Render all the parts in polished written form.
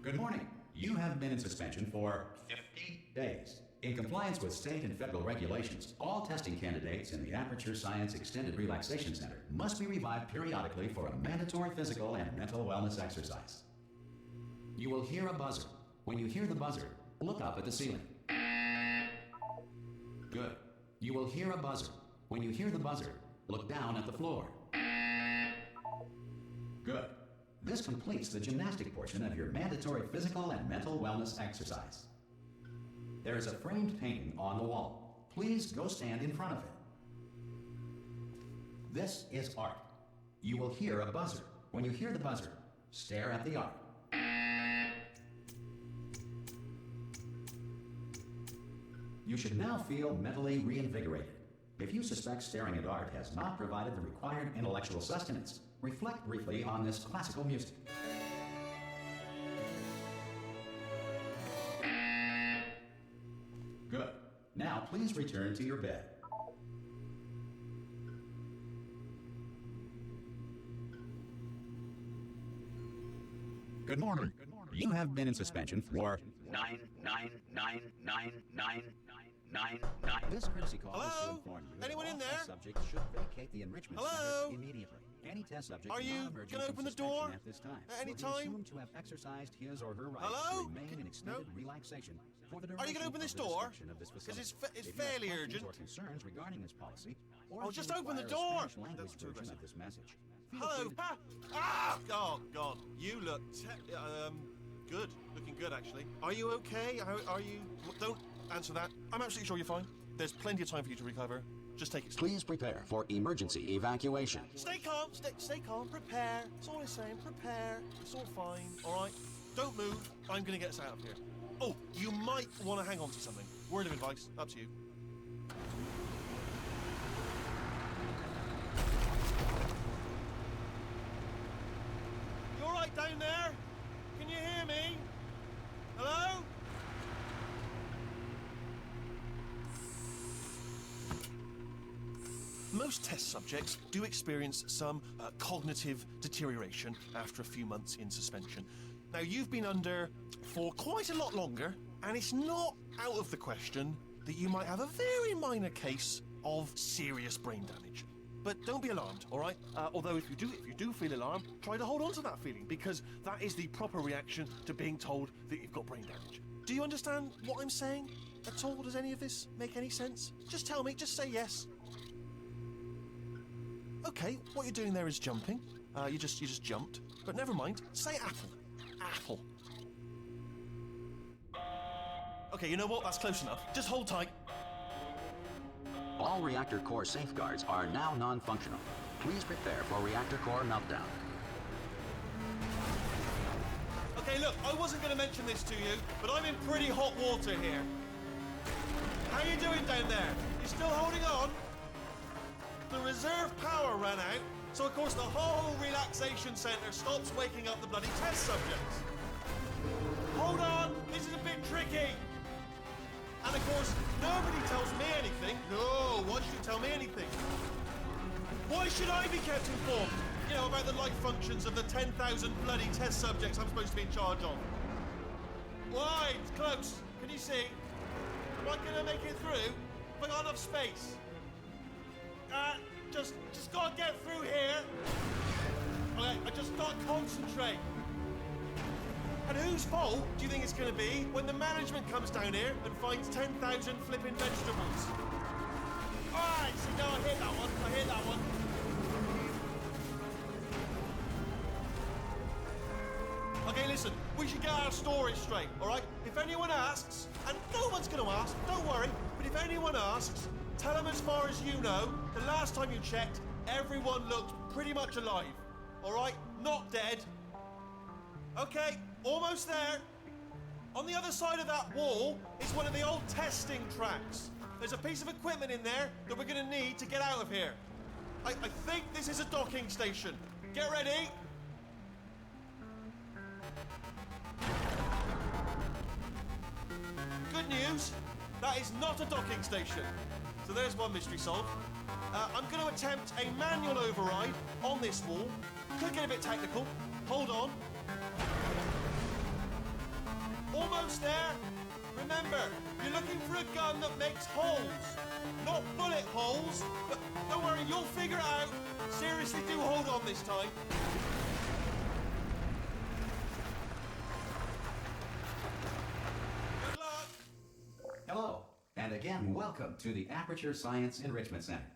Good morning. You have been in suspension for 50 days. In compliance with state and federal regulations, all testing candidates in the Aperture Science Extended Relaxation Center must be revived periodically for a mandatory physical and mental wellness exercise. You will hear a buzzer. When you hear the buzzer, look up at the ceiling. Good. You will hear a buzzer. When you hear the buzzer, look down at the floor. Good. This completes the gymnastic portion of your mandatory physical and mental wellness exercise. There is a framed painting on the wall. Please go stand in front of it. This is art. You will hear a buzzer. When you hear the buzzer, stare at the art. You should now feel mentally reinvigorated. If you suspect staring at art has not provided the required intellectual sustenance, reflect briefly on this classical music. Good. Now please return to your bed. Good morning. You have been in suspension for 9999999. This courtesy call is to inform you that Anyone all in there? test subjects should vacate the enrichment center immediately. Any test subject Are you going to open the door at this time at any will be time? assumed to have exercised his or her right Hello? to remain in extended No? relaxation for the Are you duration going to open this of the door? description of this 'Cause facility. it's If you have fairly questions urgent. or concerns regarding this policy, or Oh, if you just open the require a door. Spanish language That's too version aggressive. of this message, feel Hello. free to- Oh God, you look good. Looking good, actually. Are you okay? Are you? Don't answer that. I'm absolutely sure you're fine. There's plenty of time for you to recover. Just take it slow. Please prepare for emergency evacuation. Stay calm. Stay calm. Prepare. That's all I'm saying. Prepare. It's all fine. All right. Don't move. I'm going to get us out of here. Oh, you might want to hang on to something. Word of advice. Up to you. You all right down there? Can you hear me? Hello? Most test subjects do experience some cognitive deterioration after a few months in suspension. Now, you've been under for quite a lot longer, and it's not out of the question that you might have a very minor case of serious brain damage. But don't be alarmed, all right? Although if you do feel alarmed, try to hold on to that feeling, because that is the proper reaction to being told that you've got brain damage. Do you understand what I'm saying at all? Does any of this make any sense? Just tell me, just say yes. Okay, what you're doing there is jumping. You just jumped. But never mind. Say apple. Apple. Okay, you know what? That's close enough. Just hold tight. All reactor core safeguards are now non-functional. Please prepare for reactor core meltdown. Okay, look, I wasn't going to mention this to you, but I'm in pretty hot water here. How you doing down there? You still holding on? The reserve power ran out, so of course the whole relaxation centre stops waking up the bloody test subjects. Hold on, this is a bit tricky. And of course, nobody tells me anything. No, why should you tell me anything? Why should I be kept informed? You know, about the life functions of the 10,000 bloody test subjects I'm supposed to be in charge of. Why? It's close. Can you see? Am I gonna make it through? Have I got enough space? Just gotta get through here. Okay, I just gotta concentrate. And whose fault do you think it's gonna be when the management comes down here and finds 10,000 flipping vegetables? Alright, so now I hear that one. Okay, listen, we should get our story straight, alright? If anyone asks, and no one's gonna ask, don't worry, but if anyone asks, tell them as far as you know, the last time you checked, everyone looked pretty much alive. Alright? Not dead. Okay, almost there. On the other side of that wall is one of the old testing tracks. There's a piece of equipment in there that we're going to need to get out of here. I think this is a docking station. Get ready. Good news, that is not a docking station. So there's one mystery solved. I'm going to attempt a manual override on this wall. Could get a bit technical. Hold on. Almost there. Remember, you're looking for a gun that makes holes, not bullet holes. But don't worry, you'll figure it out. Seriously, do hold on this time. Good luck. Hello, and again, welcome to the Aperture Science Enrichment Center.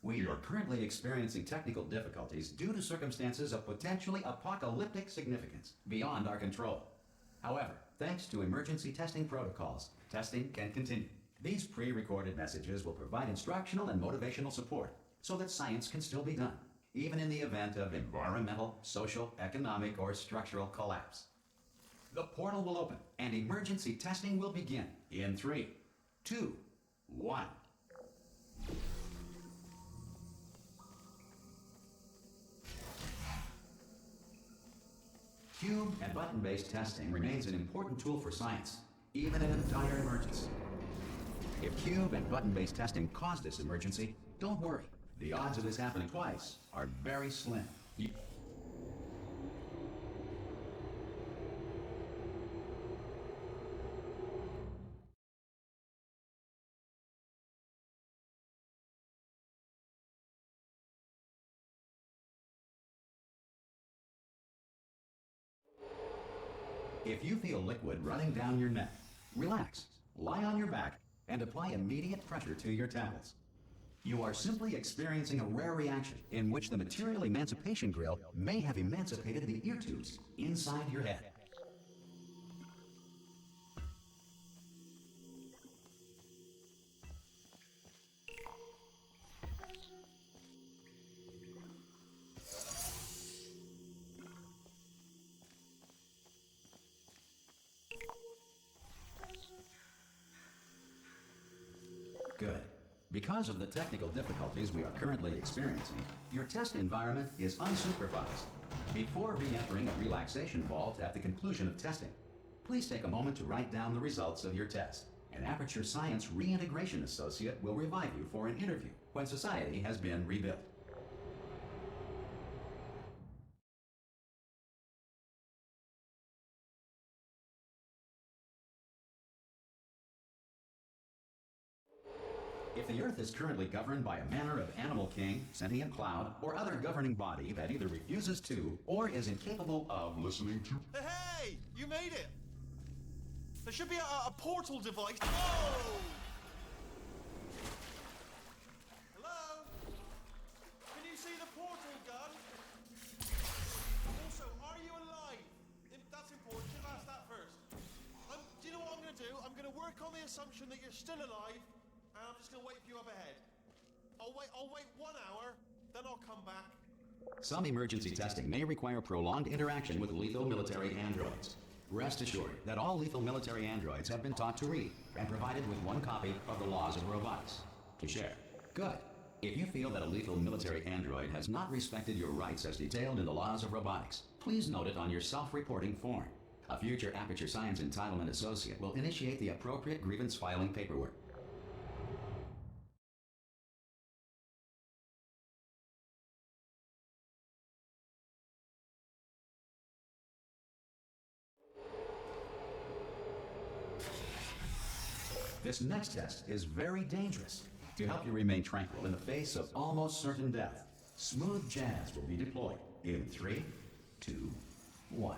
We are currently experiencing technical difficulties due to circumstances of potentially apocalyptic significance beyond our control. However, thanks to emergency testing protocols, testing can continue. These pre-recorded messages will provide instructional and motivational support so that science can still be done, even in the event of environmental, social, economic, or structural collapse. The portal will open and emergency testing will begin in 3, 2, 1. Cube and button-based testing remains an important tool for science, even in a dire emergency. If cube and button-based testing caused this emergency, don't worry. The odds of this happening twice are very slim. If you feel liquid running down your neck, relax, lie on your back, and apply immediate pressure to your temples. You are simply experiencing a rare reaction in which the material emancipation grill may have emancipated the ear tubes inside your head. Good. Because of the technical difficulties we are currently experiencing, your test environment is unsupervised. Before re-entering a relaxation vault at the conclusion of testing, please take a moment to write down the results of your test. An Aperture Science Reintegration Associate will revive you for an interview when society has been rebuilt. If the Earth is currently governed by a manner of animal king, sentient cloud, or other governing body that either refuses to or is incapable of listening to... Hey! You made it! There should be a portal device. Whoa! Hello? Can you see the portal gun? Also, are you alive? That's important. Should have asked that first. Do you know what I'm going to do? I'm going to work on the assumption that you're still alive. And I'm just gonna wait for you up ahead. I'll wait 1 hour, then I'll come back. Some emergency testing may require prolonged interaction with lethal military androids. Rest assured that all lethal military androids have been taught to read and provided with 1 copy of the laws of robotics to share. Good. If you feel that a lethal military android has not respected your rights as detailed in the laws of robotics, please note it on your self-reporting form. A future Aperture Science Entitlement Associate will initiate the appropriate grievance filing paperwork. This next test is very dangerous. To help you remain tranquil in the face of almost certain death, smooth jazz will be deployed in 3, 2, 1.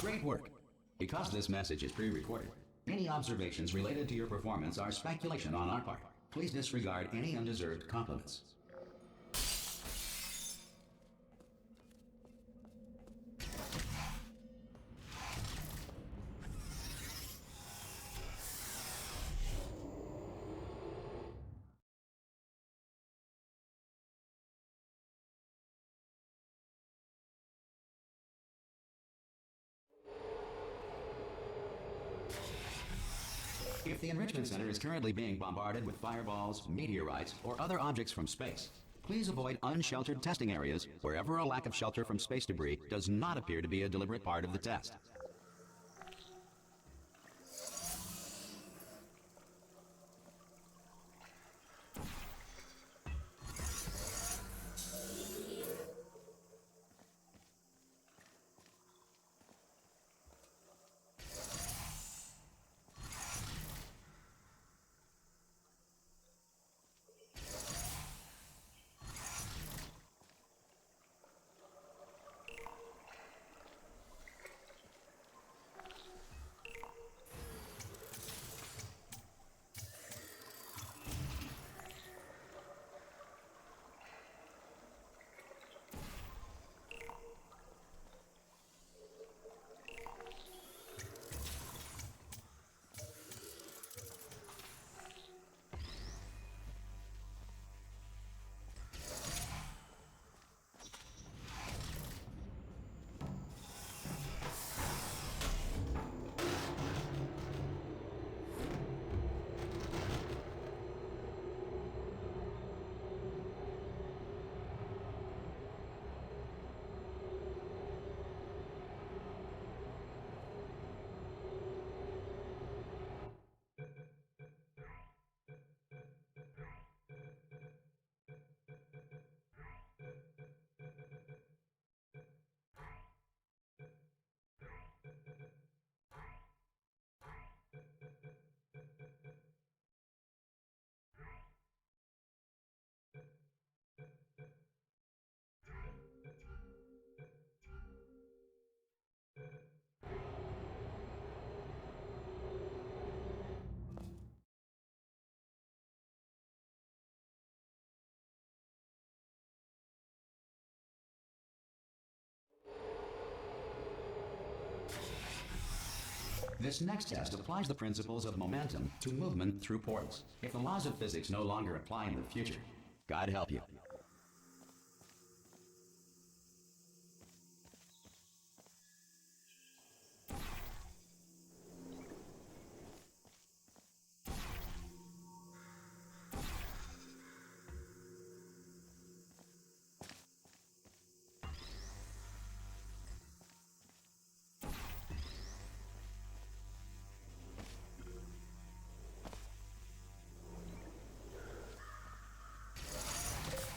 Great work. Because this message is pre-recorded, any observations related to your performance are speculation on our part. Please disregard any undeserved compliments. If the Enrichment Center is currently being bombarded with fireballs, meteorites, or other objects from space, please avoid unsheltered testing areas wherever a lack of shelter from space debris does not appear to be a deliberate part of the test. This next test applies the principles of momentum to movement through portals. If the laws of physics no longer apply in the future, God help you.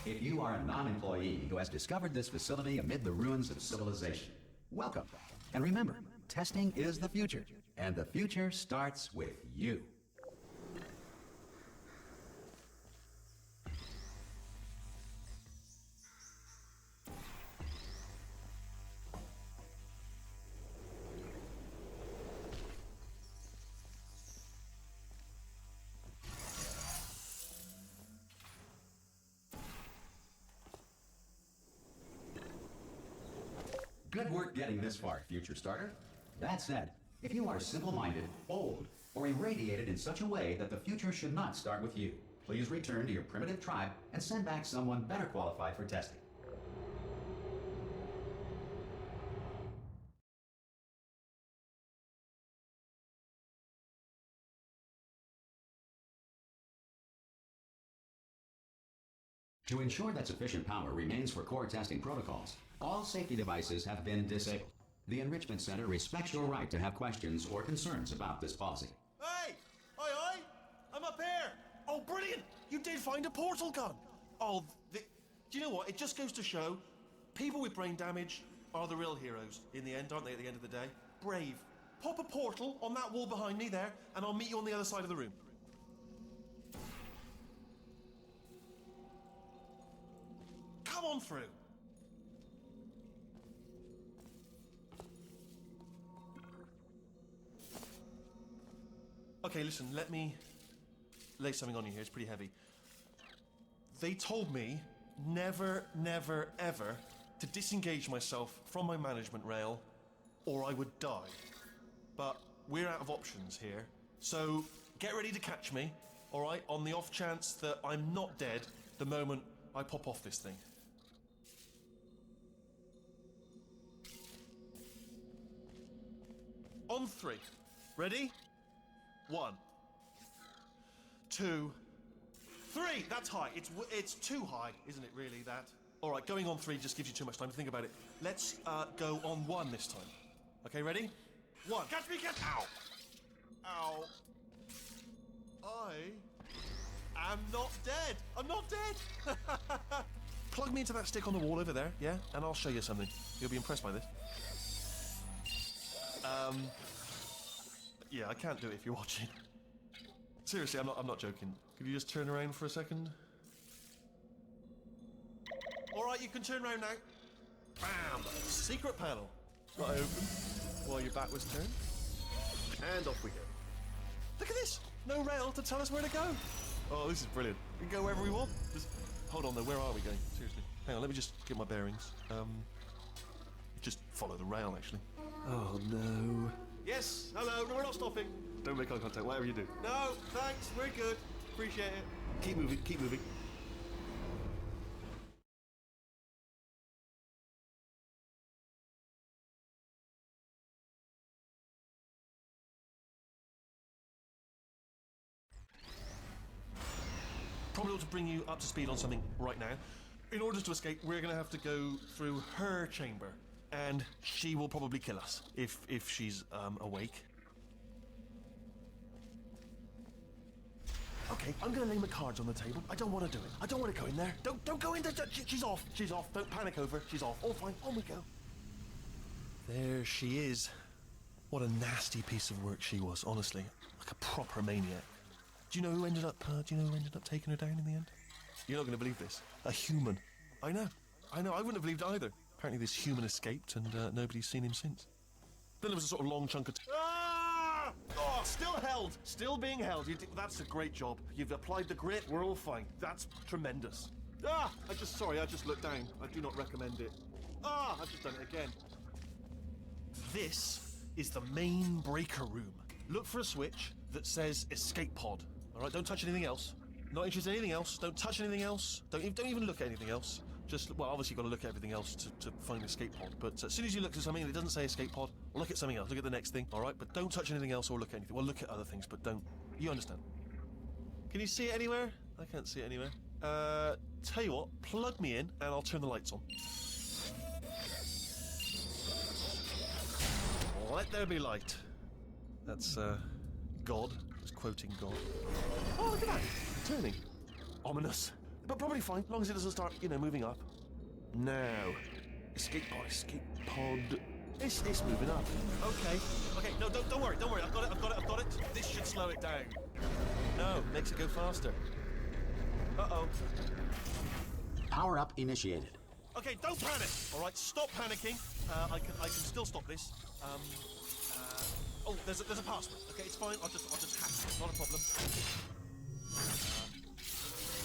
If you are a non-employee who has discovered this facility amid the ruins of civilization, welcome. And remember, testing is the future, and the future starts with you. Good work getting this far, future starter. That said, if you are simple-minded, old, or irradiated in such a way that the future should not start with you, please return to your primitive tribe and send back someone better qualified for testing. To ensure that sufficient power remains for core testing protocols, all safety devices have been disabled. The Enrichment Center respects your right to have questions or concerns about this policy. Hey! Oi, oi! I'm up here! Oh, brilliant! You did find a portal gun! Oh, do you know what? It just goes to show, people with brain damage are the real heroes in the end, aren't they, at the end of the day? Brave. Pop a portal on that wall behind me there, and I'll meet you on the other side of the room. Come on through. Okay, listen, let me lay something on you here. It's pretty heavy. They told me never, never, ever to disengage myself from my management rail or I would die. But we're out of options here, so get ready to catch me, all right, on the off chance that I'm not dead the moment I pop off this thing. On three. Ready? 1, 2, 3. That's high. It's too high, isn't it? Really, that. All right, going on 3 just gives you too much time to think about it. Let's go on 1 this time. Okay, ready? 1. Catch me, catch! Ow! Ow! I am not dead. I'm not dead. Plug me into that stick on the wall over there, yeah, and I'll show you something. You'll be impressed by this. Yeah, I can't do it if you're watching. Seriously, I'm not joking. Could you just turn around for a second? All right, you can turn around now. Bam! Secret panel. Not open while your back was turned. And off we go. Look at this! No rail to tell us where to go. Oh, this is brilliant. We can go wherever we want. Just hold on though, where are we going? Seriously. Hang on, let me just get my bearings. Just follow the rail, actually. Oh no. Yes, hello, no, we're not stopping. Don't make eye contact, whatever you do. No, thanks, we're good. Appreciate it. Keep moving, keep moving. Probably ought to bring you up to speed on something right now. In order to escape, we're going to have to go through her chamber, and she will probably kill us if she's awake. Okay, I'm going to lay my cards on the table. I don't want to do it. I don't want to go in there. Don't go in there. She's off. She's off. Don't panic over. She's off. All fine. On we go. There she is. What a nasty piece of work she was, honestly. Like a proper maniac. Do you know who ended up taking her down in the end? You're not going to believe this. A human. I know. I wouldn't have believed it either. Apparently this human escaped and nobody's seen him since. Then there was a sort of long chunk of... Ah! Oh, still held. Still being held. That's a great job. You've applied the grit. We're all fine. That's tremendous. Ah! I just looked down. I do not recommend it. Ah! I've just done it again. This is the main breaker room. Look for a switch that says escape pod. All right, don't touch anything else. Not interested in anything else. Don't touch anything else. Don't even look at anything else. Just, well, obviously you've got to look at everything else to find the escape pod. But as soon as you look at something and it doesn't say escape pod, look at something else. Look at the next thing, all right? But don't touch anything else or look at anything. Well, look at other things, but don't. You understand? Can you see it anywhere? I can't see it anywhere. Tell you what, plug me in and I'll turn the lights on. Let there be light. That's, God. Just quoting God. Oh, look at that. Turning. Ominous. But probably fine, as long as it doesn't start, moving up. Now. Escape pod. It's moving up. Okay. No, don't worry. I've got it. This should slow it down. No, makes it go faster. Uh-oh. Power up initiated. Okay, don't panic. All right, stop panicking. I can still stop this. Oh, there's a password. Okay, it's fine. I'll just hack it. Not a problem.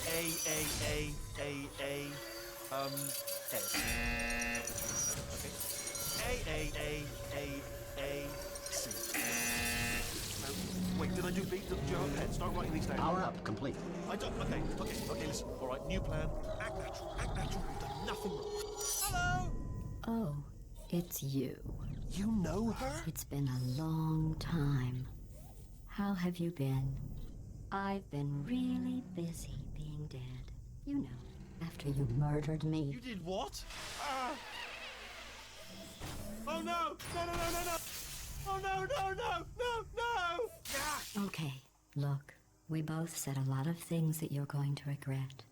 A. Okay. A. C. Wait, did I do B? Do you have a pen? Start writing these down. Power up complete. I don't. Okay. Listen. All right, new plan. Act natural. You've done nothing wrong. Hello. Oh, it's you. You know her? It's been a long time. How have you been? I've been really busy being dead. You know, after you murdered me. You did what? Oh no! No! Oh no! Ah! Okay, look, we both said a lot of things that you're going to regret.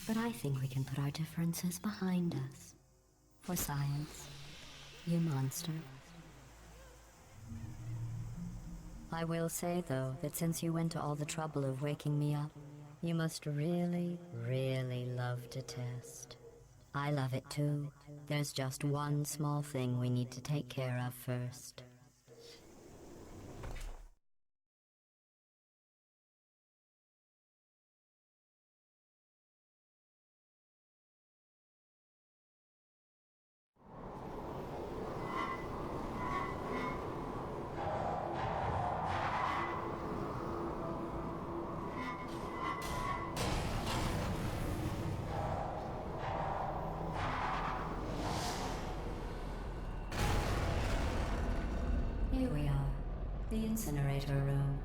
But I think we can put our differences behind us. For science. You monster. I will say, though, that since you went to all the trouble of waking me up, you must really, really love to test. I love it too. There's just one small thing we need to take care of first. Here we are, the Incinerator room.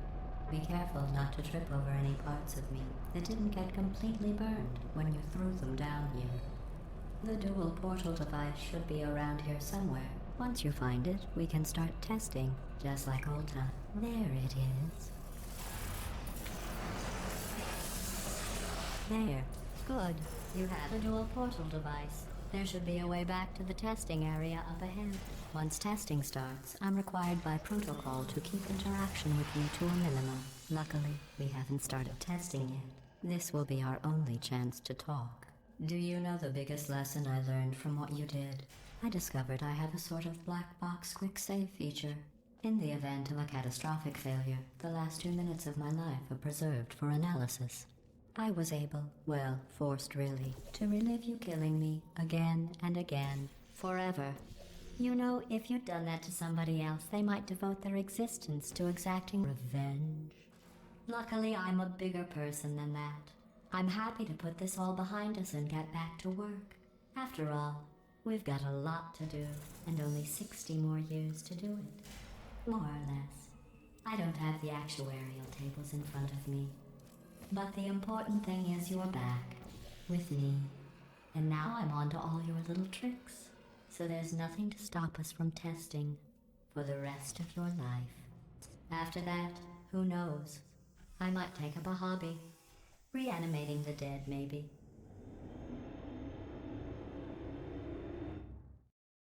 Be careful not to trip over any parts of me that didn't get completely burned when you threw them down here. The dual portal device should be around here somewhere. Once you find it, we can start testing, just like old time. There it is. There. Good. You have a dual portal device. There should be a way back to the testing area up ahead. Once testing starts, I'm required by protocol to keep interaction with you to a minimum. Luckily, we haven't started testing yet. This will be our only chance to talk. Do you know the biggest lesson I learned from what you did? I discovered I have a sort of black box quick save feature. In the event of a catastrophic failure, the last 2 minutes of my life are preserved for analysis. I was able, well, forced really, to relive you killing me again and again, forever. You know, if you'd done that to somebody else, they might devote their existence to exacting revenge. Luckily, I'm a bigger person than that. I'm happy to put this all behind us and get back to work. After all, we've got a lot to do, and only 60 more years to do it. More or less. I don't have the actuarial tables in front of me. But the important thing is you're back, with me. And now I'm on to all your little tricks. So there's nothing to stop us from testing for the rest of your life. After that, who knows? I might take up a hobby. Reanimating the dead, maybe.